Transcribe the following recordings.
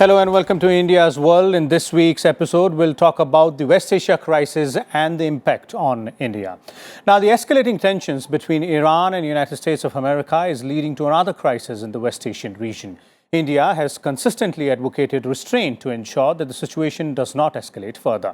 Hello and welcome to India's World. In this week's episode, we'll talk about the West Asia crisis and the impact on India. Now, the escalating tensions between Iran and United States of America is leading to another crisis in the West Asian region. India has consistently advocated restraint to ensure that the situation does not escalate further.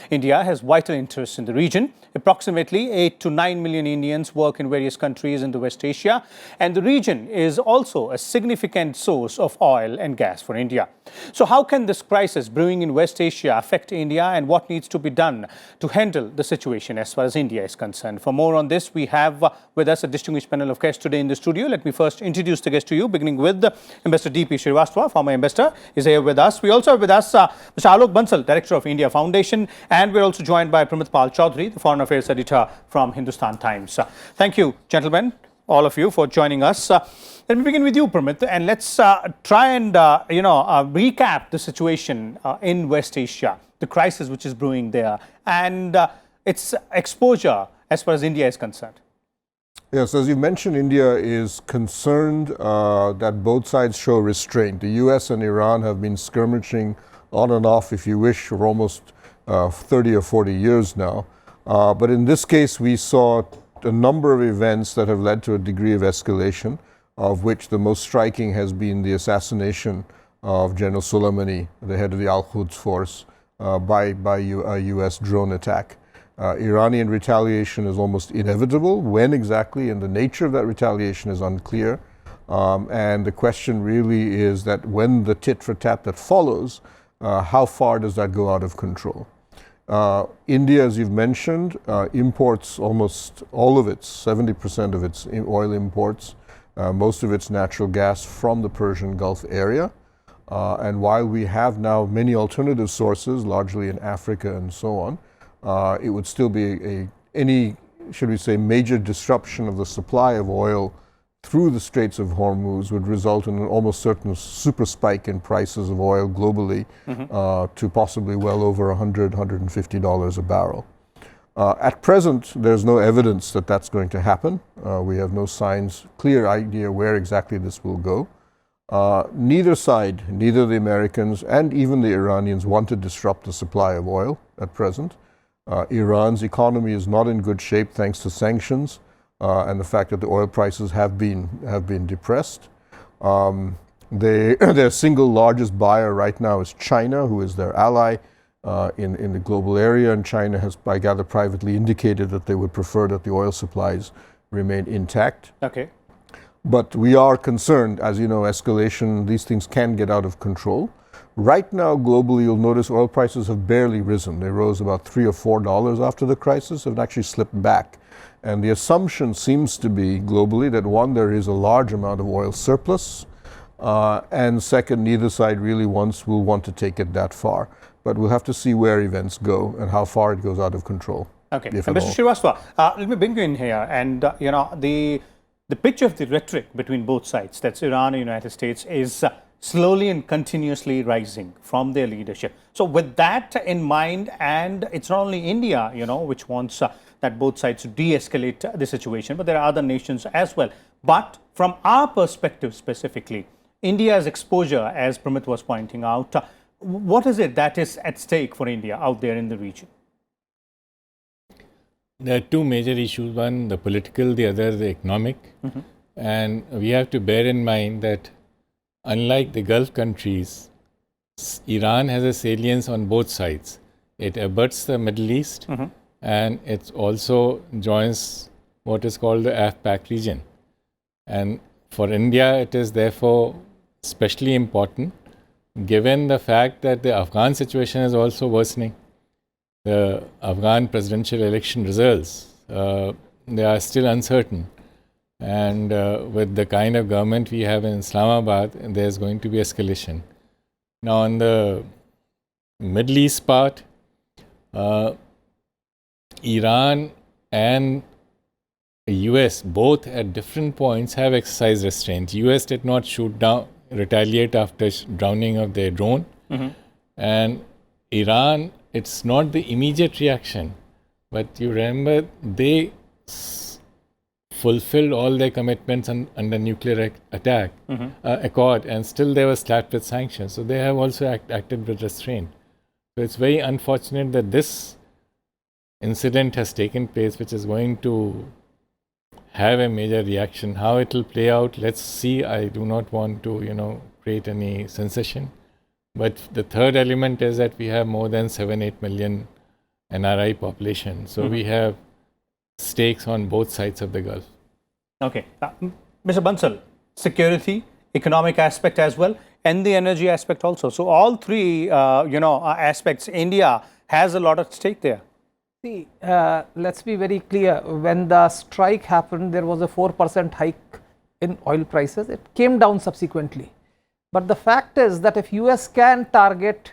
India has vital interests in the region. Approximately 8 to 9 million Indians work in various countries in the West Asia, and the region is also a significant source of oil and gas for India. So how can this crisis brewing in West Asia affect India, and what needs to be done to handle the situation as far as India is concerned? For more on this, we have with us a distinguished panel of guests today in the studio. Let me first introduce the guest to you, beginning with Ambassador D.P. Srivastava, former ambassador, is here with us. We also have with us Mr. Alok Bansal, Director of India Foundation, and we're also joined by Pramit Pal Chaudhary, the Foreign Affairs Editor from Hindustan Times. Thank you, gentlemen, all of you, for joining us. Let me begin with you, Pramit, and let's try and recap the situation in West Asia, the crisis which is brewing there, and its exposure as far as India is concerned. Yes, as you mentioned, India is concerned that both sides show restraint. The US and Iran have been skirmishing on and off, if you wish, for almost 30 or 40 years now. But in this case, we saw a number of events that have led to a degree of escalation, of which the most striking has been the assassination of General Soleimani, the head of the Al-Quds force, by a US drone attack. Iranian retaliation is almost inevitable. When exactly and the nature of that retaliation is unclear. And the question really is that when the tit for tat that follows, how far does that go out of control? India, as you've mentioned, imports almost all of its, 70% of its oil imports, most of its natural gas from the Persian Gulf area. And while we have now many alternative sources, largely in Africa and so on, it would still be any, should we say, major disruption of the supply of oil through the Straits of Hormuz would result in an almost certain super spike in prices of oil globally to possibly well over $100, $150 a barrel. At present, there's no evidence that that's going to happen. We have no signs, clear idea where exactly this will go. Neither side, neither the Americans and even the Iranians, want to disrupt the supply of oil at present. Iran's economy is not in good shape thanks to sanctions and the fact that the oil prices have been depressed. Their single largest buyer right now is China, who is their ally in the global area, and China has, I gather, privately indicated that they would prefer that the oil supplies remain intact. Okay. But we are concerned, as you know, escalation, these things can get out of control. Right now, globally, you'll notice oil prices have barely risen. They rose about $3 or $4 after the crisis, have actually slipped back. And the assumption seems to be globally that one, there is a large amount of oil surplus, and second, neither side really will want to take it that far. But we'll have to see where events go and how far it goes out of control. Okay, Mr. Srivastava, let me bring you in here, and the picture of the rhetoric between both sides, that's Iran and United States, is slowly and continuously rising from their leadership. So with that in mind, and it's not only India, which wants that both sides to de-escalate the situation, but there are other nations as well. But from our perspective specifically, India's exposure, as Pramit was pointing out, what is it that is at stake for India out there in the region? There are two major issues, one the political, the other the economic. And we have to bear in mind that unlike the Gulf countries, Iran has a salience on both sides. It abuts the Middle East and it also joins what is called the AFPAC region. And for India, it is therefore especially important given the fact that the Afghan situation is also worsening. The Afghan presidential election results, they are still uncertain. And with the kind of government we have in Islamabad, there's going to be escalation. Now, on the Middle East part, Iran and the US, both at different points, have exercised restraint. US did not retaliate after drowning of their drone. And Iran, it's not the immediate reaction, but you remember they fulfilled all their commitments under nuclear attack accord, and still they were slapped with sanctions. So they have also acted with restraint. So it's very unfortunate that this incident has taken place, which is going to have a major reaction. How it will play out, let's see. I do not want to, create any sensation. But the third element is that we have more than 7-8 million NRI population. So we have stakes on both sides of the Gulf. Okay. Mr. Bansal, security, economic aspect as well, and the energy aspect also. So all three, aspects, India has a lot at stake there. See, let's be very clear. When the strike happened, there was a 4% hike in oil prices. It came down subsequently. But the fact is that if US can target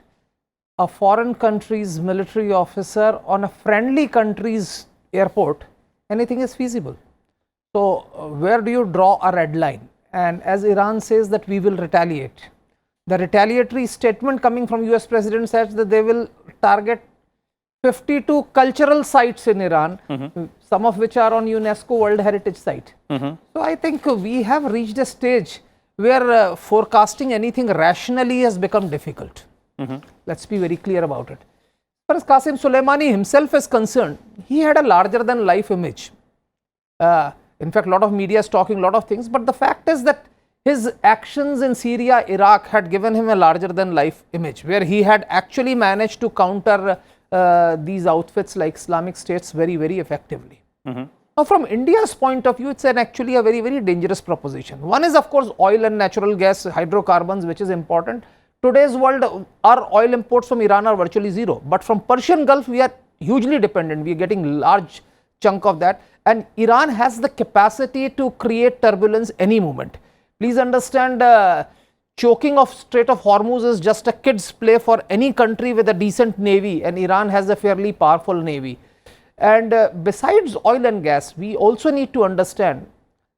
a foreign country's military officer on a friendly country's airport, anything is feasible. So where do you draw a red line? And as Iran says that we will retaliate. The retaliatory statement coming from US President says that they will target 52 cultural sites in Iran, some of which are on UNESCO World Heritage Site. So I think we have reached a stage where forecasting anything rationally has become difficult. Let's be very clear about it. As far as Qasem Soleimani himself is concerned, he had a larger than life image. In fact, a lot of media is talking a lot of things, but the fact is that his actions in Syria, Iraq had given him a larger than life image, where he had actually managed to counter these outfits like Islamic States very, very effectively. Now, from India's point of view, it's actually a very, very dangerous proposition. One is, of course, oil and natural gas, hydrocarbons, which is important. Today's world, our oil imports from Iran are virtually zero. But from Persian Gulf, we are hugely dependent. We are getting large chunk of that. And Iran has the capacity to create turbulence any moment. Please understand, choking of Strait of Hormuz is just a kid's play for any country with a decent navy. And Iran has a fairly powerful navy. And besides oil and gas, we also need to understand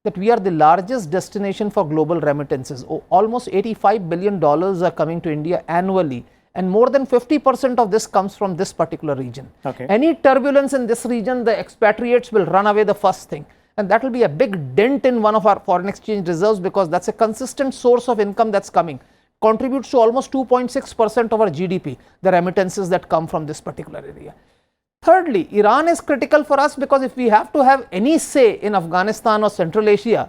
that we are the largest destination for global remittances. Almost $85 billion are coming to India annually, and more than 50% of this comes from this particular region. Okay. Any turbulence in this region, the expatriates will run away the first thing, and that will be a big dent in one of our foreign exchange reserves, because that's a consistent source of income that's coming. Contributes to almost 2.6% of our GDP, the remittances that come from this particular area. Thirdly, Iran is critical for us because if we have to have any say in Afghanistan or Central Asia,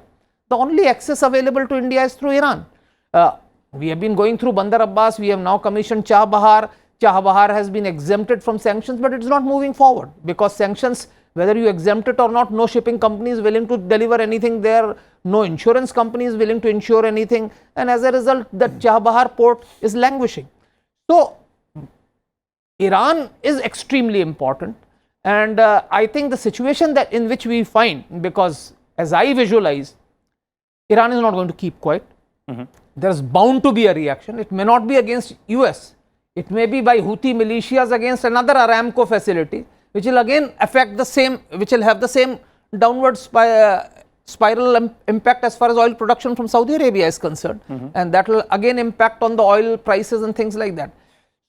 the only access available to India is through Iran. We have been going through Bandar Abbas, we have now commissioned Chabahar. Chabahar has been exempted from sanctions, but it's not moving forward because sanctions, whether you exempt it or not, no shipping company is willing to deliver anything there, no insurance company is willing to insure anything, and as a result, the Chabahar port is languishing. So, Iran is extremely important, and I think the situation that in which we find, because as I visualize, Iran is not going to keep quiet. There is bound to be a reaction. It may not be against US. It may be by Houthi militias against another Aramco facility, which will again affect the same, which will have the same downward spiral impact as far as oil production from Saudi Arabia is concerned, and that will again impact on the oil prices and things like that.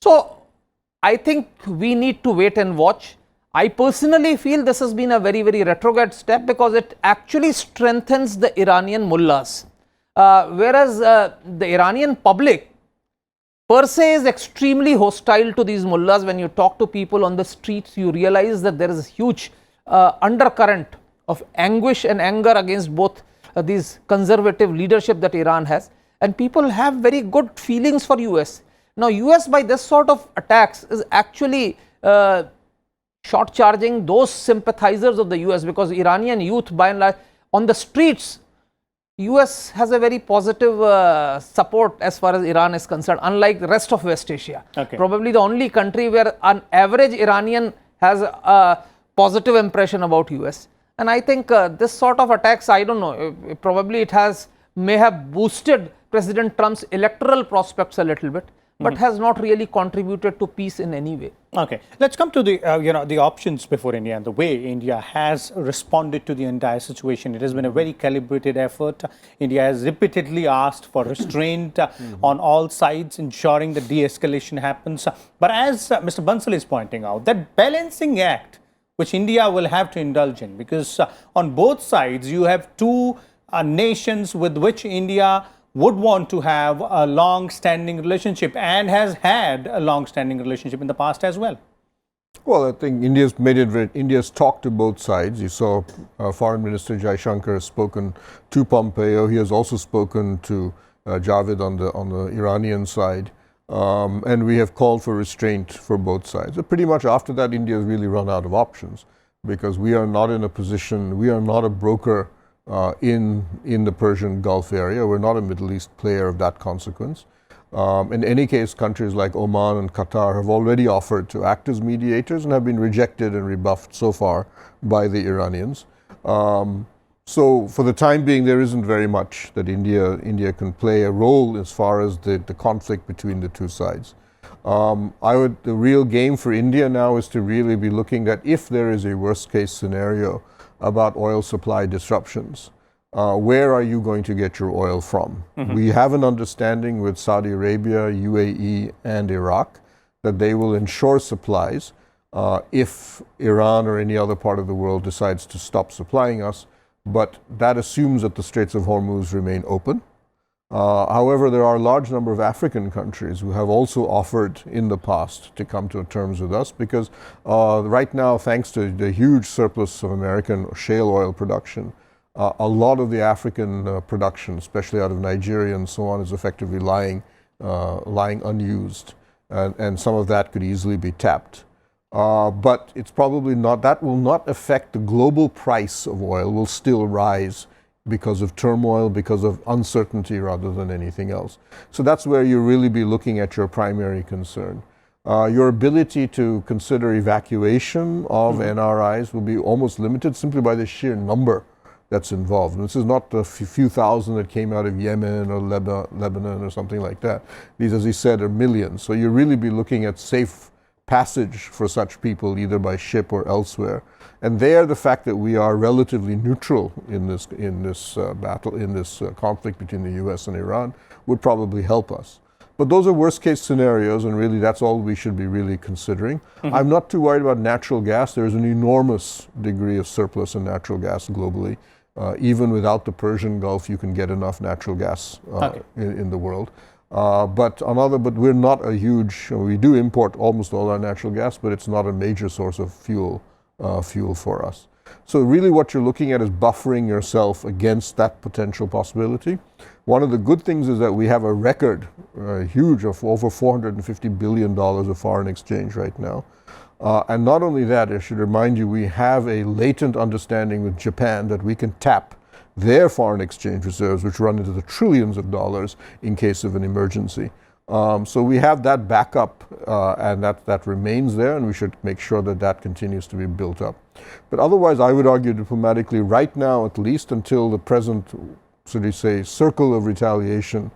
So I think we need to wait and watch. I personally feel this has been a very, very retrograde step because it actually strengthens the Iranian mullahs. Whereas the Iranian public per se is extremely hostile to these mullahs. When you talk to people on the streets, you realize that there is a huge undercurrent of anguish and anger against both these conservative leadership that Iran has, and people have very good feelings for US. Now, US by this sort of attacks is actually short charging those sympathizers of the US, because Iranian youth by and large on the streets, US has a very positive support as far as Iran is concerned, unlike the rest of West Asia. Okay. Probably the only country where an average Iranian has a positive impression about US. And I think this sort of attacks, I don't know, probably it may have boosted President Trump's electoral prospects a little bit, but has not really contributed to peace in any way. Okay, let's come to the the options before India and the way India has responded to the entire situation. It has been a very calibrated effort. India has repeatedly asked for restraint on all sides, ensuring that de-escalation happens. But as Mr. Bansal is pointing out, that balancing act which India will have to indulge in? Because on both sides, you have two nations with which India would want to have a long-standing relationship and has had a long-standing relationship in the past as well. Well, I think India's talked to both sides. You saw Foreign Minister Jaishankar has spoken to Pompeo. He has also spoken to Javed on the Iranian side. And we have called for restraint for both sides. But pretty much after that, India has really run out of options, because we are not in a position, we are not a broker in the Persian Gulf area. We're not a Middle East player of that consequence. In any case, countries like Oman and Qatar have already offered to act as mediators and have been rejected and rebuffed so far by the Iranians. So for the time being, there isn't very much that India can play a role as far as the conflict between the two sides. The real game for India now is to really be looking at, if there is a worst case scenario about oil supply disruptions, where are you going to get your oil from? We have an understanding with Saudi Arabia, UAE, and Iraq that they will ensure supplies if Iran or any other part of the world decides to stop supplying us. But that assumes that the Straits of Hormuz remain open. However, there are a large number of African countries who have also offered in the past to come to terms with us, because right now, thanks to the huge surplus of American shale oil production, a lot of the African production, especially out of Nigeria and so on, is effectively lying unused, and some of that could easily be tapped. But it's probably not, that will not affect the global price of oil, will still rise because of turmoil, because of uncertainty rather than anything else. So that's where you really be looking at your primary concern. Your ability to consider evacuation of NRIs will be almost limited simply by the sheer number that's involved. And this is not the few thousand that came out of Yemen or Lebanon or something like that. These, as he said, are millions. So you really be looking at safe passage for such people, either by ship or elsewhere. And there, the fact that we are relatively neutral in this conflict between the U.S. and Iran would probably help us. But those are worst case scenarios, and really that's all we should be really considering. I'm not too worried about natural gas. There's an enormous degree of surplus in natural gas globally. Even without the Persian Gulf, you can get enough natural gas in the world. But we're not a huge, we do import almost all our natural gas, but it's not a major source of fuel for us. So really what you're looking at is buffering yourself against that potential possibility. One of the good things is that we have a record, huge, of over $450 billion of foreign exchange right now. And not only that, I should remind you, we have a latent understanding with Japan that we can tap their foreign exchange reserves, which run into the trillions of dollars in case of an emergency. So we have that backup, and that remains there, and we should make sure that that continues to be built up. But otherwise, I would argue diplomatically, right now, at least until the present, so to say, circle of retaliation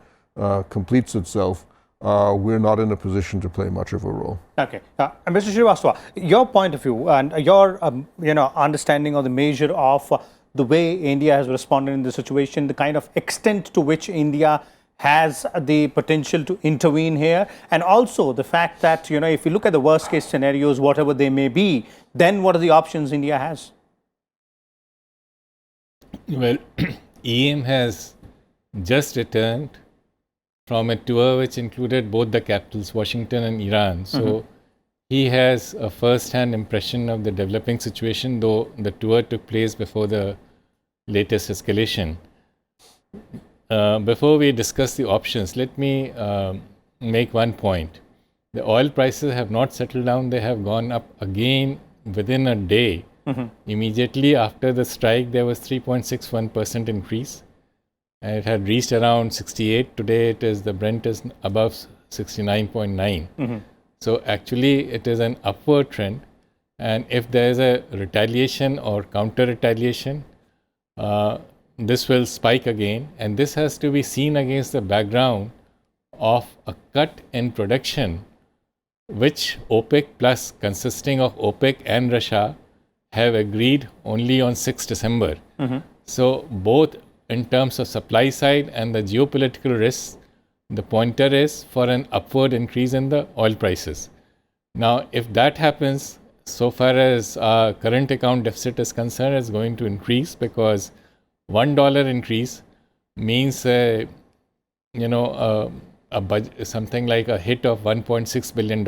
completes itself, we're not in a position to play much of a role. Okay, Mr. Srivastava, your point of view and your understanding of the measure of the way India has responded in this situation, the kind of extent to which India has the potential to intervene here, and also the fact that, if you look at the worst case scenarios, whatever they may be, then what are the options India has? Well, EM has just returned from a tour which included both the capitals, Washington and Iran. So he has a first-hand impression of the developing situation, though the tour took place before the latest escalation. Before we discuss the options, let me make one point. The oil prices have not settled down. They have gone up again within a day. Immediately after the strike, there was 3.61% increase. And it had reached around 68. Today, the Brent is above 69.9. So actually, it is an upward trend. And if there is a retaliation or counter-retaliation, this will spike again. And this has to be seen against the background of a cut in production, which OPEC Plus, consisting of OPEC and Russia, have agreed only on 6 December. So both in terms of supply side and the geopolitical risks, the pointer is for an upward increase in the oil prices. Now, if that happens, so far as our current account deficit is concerned, is going to increase, because $1 increase means a budget, something like a hit of $1.6 billion.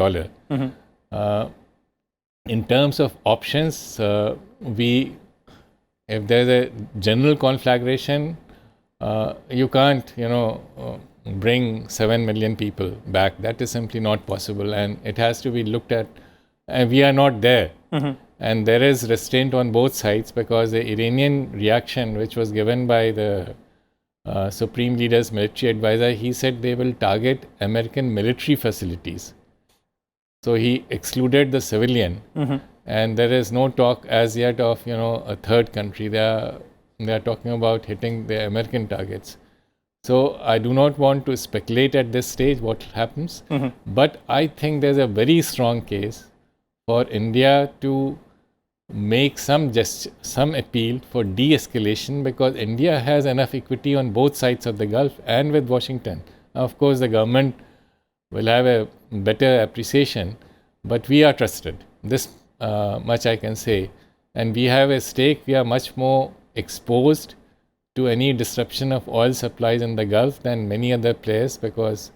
In terms of options, if there's a general conflagration, you can't, bring 7 million people back. That is simply not possible, and it has to be looked at. And we are not there. And there is restraint on both sides, because the Iranian reaction, which was given by the Supreme Leader's military advisor, he said they will target American military facilities. So he excluded the civilian, and there is no talk as yet of a third country. They are talking about hitting the American targets. So I do not want to speculate at this stage what happens, but I think there's a very strong case for India to make some appeal for de-escalation, because India has enough equity on both sides of the Gulf and with Washington. Of course, the government will have a better appreciation, but we are trusted. This much I can say. And we have a stake. We are much more exposed to any disruption of oil supplies in the Gulf than many other players, because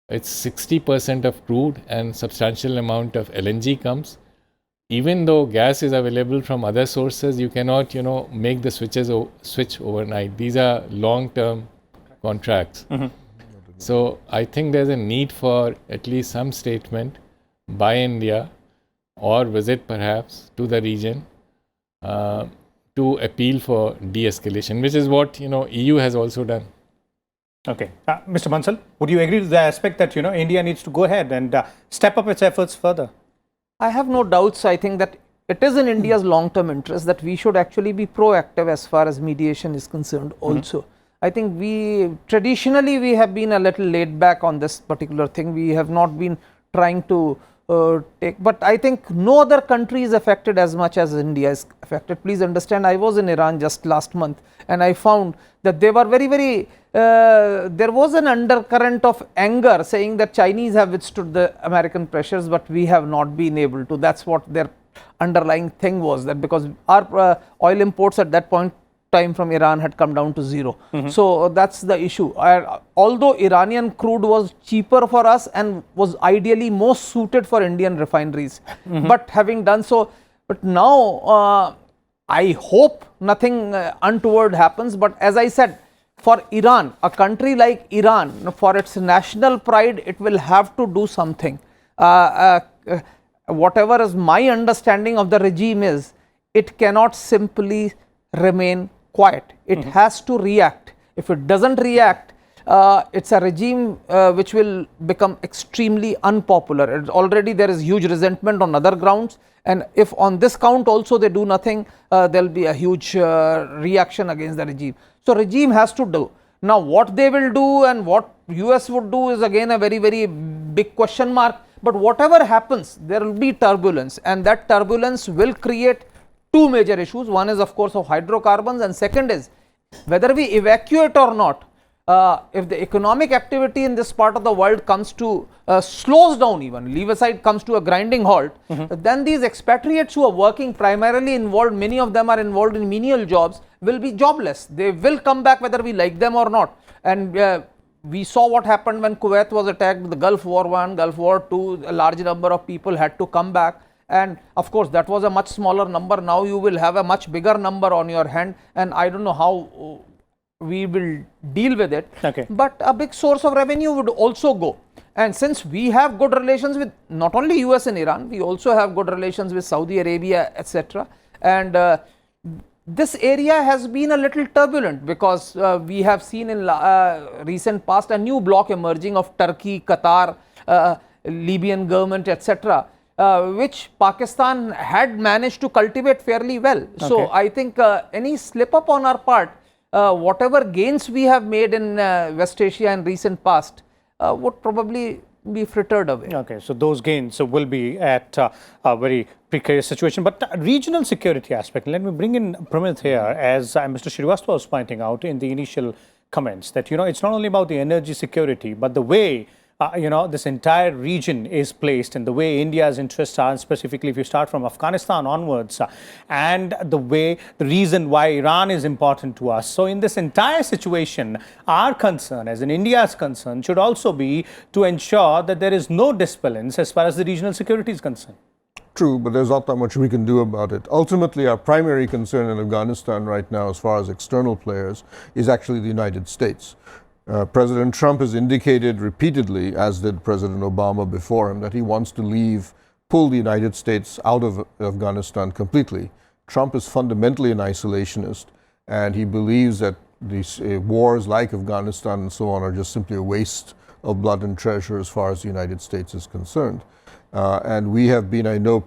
it's 60% of crude and substantial amount of LNG comes. Even though gas is available from other sources, you cannot, make the switch overnight. These are long-term contracts. So I think there's a need for at least some statement by India, or visit perhaps to the region, to appeal for de-escalation, which is what EU has also done. Okay, Mr. Bansal, would you agree with the aspect that India needs to go ahead and step up its efforts further? I have no doubts. I think that it is in India's long-term interest that we should actually be proactive as far as mediation is concerned also. I think traditionally we have been a little laid back on this particular thing. We have not been trying to but I think no other country is affected as much as India is affected. Please understand, I was in Iran just last month, and I found that they were very, there was an undercurrent of anger saying that Chinese have withstood the American pressures, but we have not been able to. That's what their underlying thing was, that because our oil imports at that point time from Iran had come down to zero. So that's the issue. Although Iranian crude was cheaper for us and was ideally most suited for Indian refineries, but having done so, but now I hope nothing untoward happens. But as I said, for Iran, a country like Iran, for its national pride, it will have to do something. Whatever is my understanding of the regime is, it cannot simply remain quiet. It has to react. If it doesn't react, it's a regime which will become extremely unpopular. Already there is huge resentment on other grounds, and if on this count also they do nothing, there will be a huge reaction against the regime. So regime has to do. Now what they will do and what US would do is again a very, very big question mark. But whatever happens, there will be turbulence, and that turbulence will create two major issues. One is of course of hydrocarbons, and second is whether we evacuate or not. If the economic activity in this part of the world comes to slows down, even leave aside, comes to a grinding halt, then these expatriates who are working primarily involved, many of them are involved in menial jobs, will be jobless. They will come back whether we like them or not. And we saw what happened when Kuwait was attacked, the Gulf War I, Gulf War II, a large number of people had to come back. And of course, that was a much smaller number. Now you will have a much bigger number on your hand, and I don't know how we will deal with it. Okay. But a big source of revenue would also go. And since we have good relations with not only US and Iran, we also have good relations with Saudi Arabia, etc. And this area has been a little turbulent because we have seen in recent past a new bloc emerging of Turkey, Qatar, Libyan government, etc. Which Pakistan had managed to cultivate fairly well. Okay. So I think any slip up on our part, whatever gains we have made in West Asia in recent past would probably be frittered away. Okay, so those gains will be at a very precarious situation. But regional security aspect, let me bring in Pramit here, as Mr. Srivastava was pointing out in the initial comments, that it's not only about the energy security, but the way this entire region is placed and the way India's interests are, and specifically if you start from Afghanistan onwards, and the reason why Iran is important to us. So in this entire situation, our concern, as in India's concern, should also be to ensure that there is no disbalance as far as the regional security is concerned. True, but there's not that much we can do about it. Ultimately, our primary concern in Afghanistan right now, as far as external players, is actually the United States. President Trump has indicated repeatedly, as did President Obama before him, that he wants to pull the United States out of Afghanistan completely. Trump is fundamentally an isolationist, and he believes that these wars like Afghanistan and so on are just simply a waste of blood and treasure as far as the United States is concerned. And we have been, I know,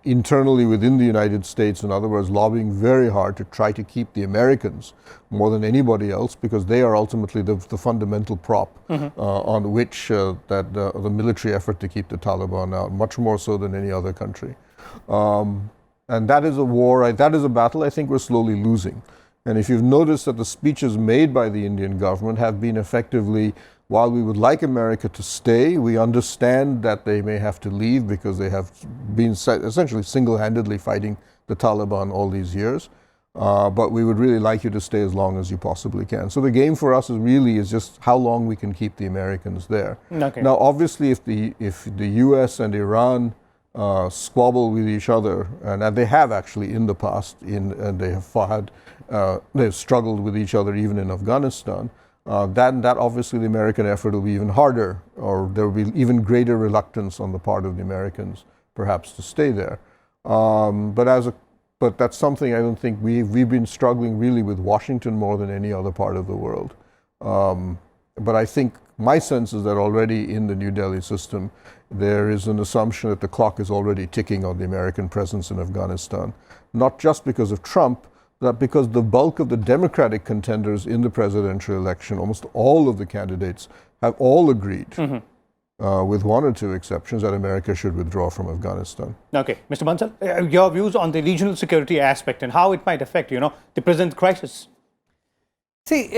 internally within the United States, in other words, lobbying very hard to try to keep the Americans more than anybody else, because they are ultimately the fundamental prop on which the military effort to keep the Taliban out, much more so than any other country. And that is a war, that is a battle I think we're slowly losing. And if you've noticed that the speeches made by the Indian government have been effectively, while we would like America to stay, we understand that they may have to leave because they have been essentially single-handedly fighting the Taliban all these years. But we would really like you to stay as long as you possibly can. So the game for us is just how long we can keep the Americans there. Okay. Now, obviously, if the U.S. and Iran squabble with each other, and they have actually in the past, and they've struggled with each other even in Afghanistan. That obviously the American effort will be even harder, or there will be even greater reluctance on the part of the Americans, perhaps, to stay there. But that's something I don't think we've been struggling really with Washington more than any other part of the world. But I think my sense is that already in the New Delhi system, there is an assumption that the clock is already ticking on the American presence in Afghanistan, not just because of Trump, that because the bulk of the Democratic contenders in the presidential election, almost all of the candidates, have all agreed, with one or two exceptions, that America should withdraw from Afghanistan. Okay, Mr. Bansal, your views on the regional security aspect and how it might affect, the present crisis. See,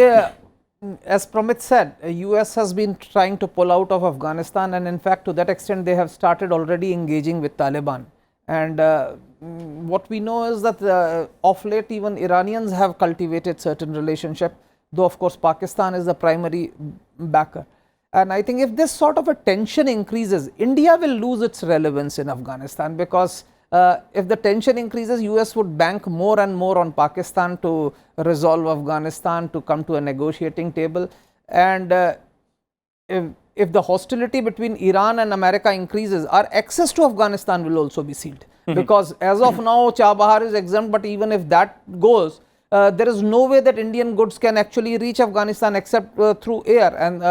as Pramit said, US has been trying to pull out of Afghanistan, and in fact, to that extent, they have started already engaging with Taliban. And what we know is that of late, even Iranians have cultivated certain relationship, though of course Pakistan is the primary backer. And I think if this sort of a tension increases, India will lose its relevance in Afghanistan, because if the tension increases, US would bank more and more on Pakistan to resolve Afghanistan, to come to a negotiating table. And if the hostility between Iran and America increases, our access to Afghanistan will also be sealed. Because as of now, Chabahar is exempt, but even if that goes, there is no way that Indian goods can actually reach Afghanistan except through air, and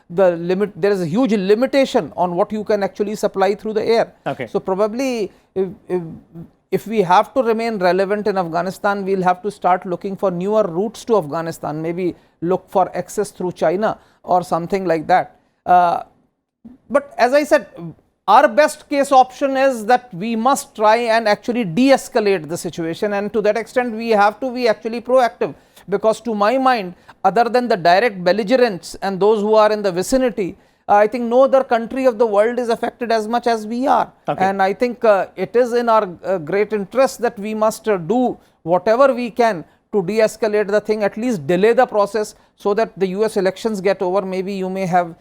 there is a huge limitation on what you can actually supply through the air. Okay. So probably if we have to remain relevant in Afghanistan, we'll have to start looking for newer routes to Afghanistan, maybe look for access through China or something like that. But as I said, our best case option is that we must try and actually de-escalate the situation, and to that extent we have to be actually proactive, because to my mind, other than the direct belligerents and those who are in the vicinity, I think no other country of the world is affected as much as we are. Okay. And I think it is in our great interest that we must do whatever we can to de-escalate the thing, at least delay the process so that the US elections get over. Maybe you may have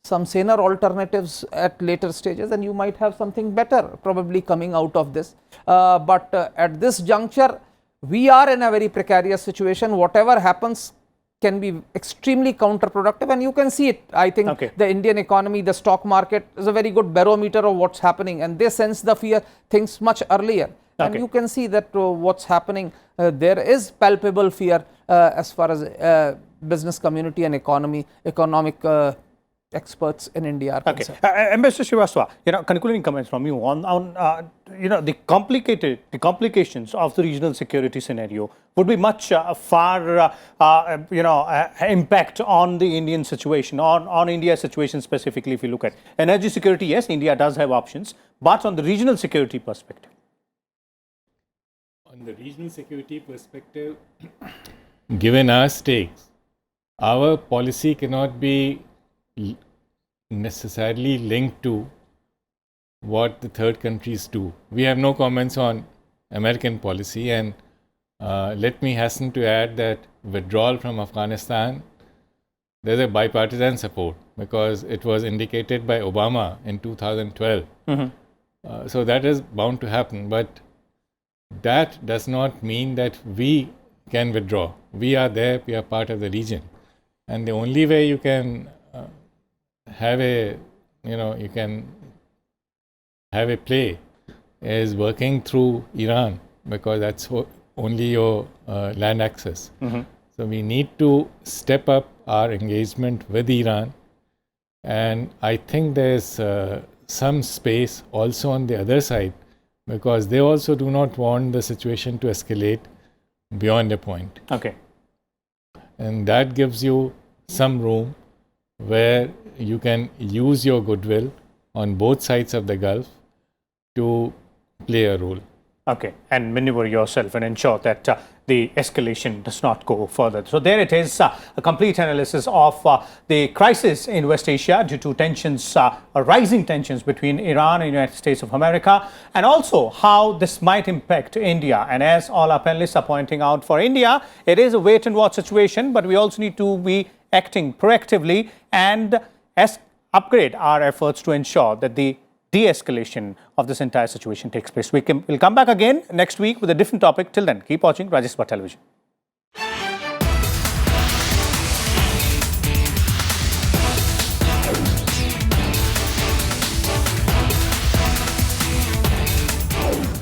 some saner alternatives at later stages, and you might have something better probably coming out of this. But at this juncture, we are in a very precarious situation. Whatever happens can be extremely counterproductive, and you can see it. I think the Indian economy, the stock market is a very good barometer of what's happening, and they sense the fear things much earlier. And you can see that what's happening, there is palpable fear as far as business community and economic experts in India are concerned. Ambassador Srivastava, concluding comments from you on the complications of the regional security scenario would be much far impact on the Indian situation, on India's situation specifically. If you look at energy security, yes, India does have options, but on the regional security perspective. On the regional security perspective, given our stakes, our policy cannot be necessarily linked to what the third countries do. We have no comments on American policy, and let me hasten to add that withdrawal from Afghanistan, there's a bipartisan support because it was indicated by Obama in 2012. So that is bound to happen, but that does not mean that we can withdraw. We are there, we are part of the region. And the only way you can have a, you can have a play is working through Iran, because that's only your land access. So we need to step up our engagement with Iran, and I think there's some space also on the other side, because they also do not want the situation to escalate beyond a point. Okay. And that gives you some room where you can use your goodwill on both sides of the Gulf to play a role. Okay, and maneuver yourself and ensure that the escalation does not go further. So there it is, a complete analysis of the crisis in West Asia due to tensions, rising tensions between Iran and United States of America, and also how this might impact India. And as all our panelists are pointing out, for India, it is a wait and watch situation, but we also need to be acting proactively and upgrade our efforts to ensure that the de-escalation of this entire situation takes place. We'll come back again next week with a different topic. Till then, keep watching Rajya Sabha Television.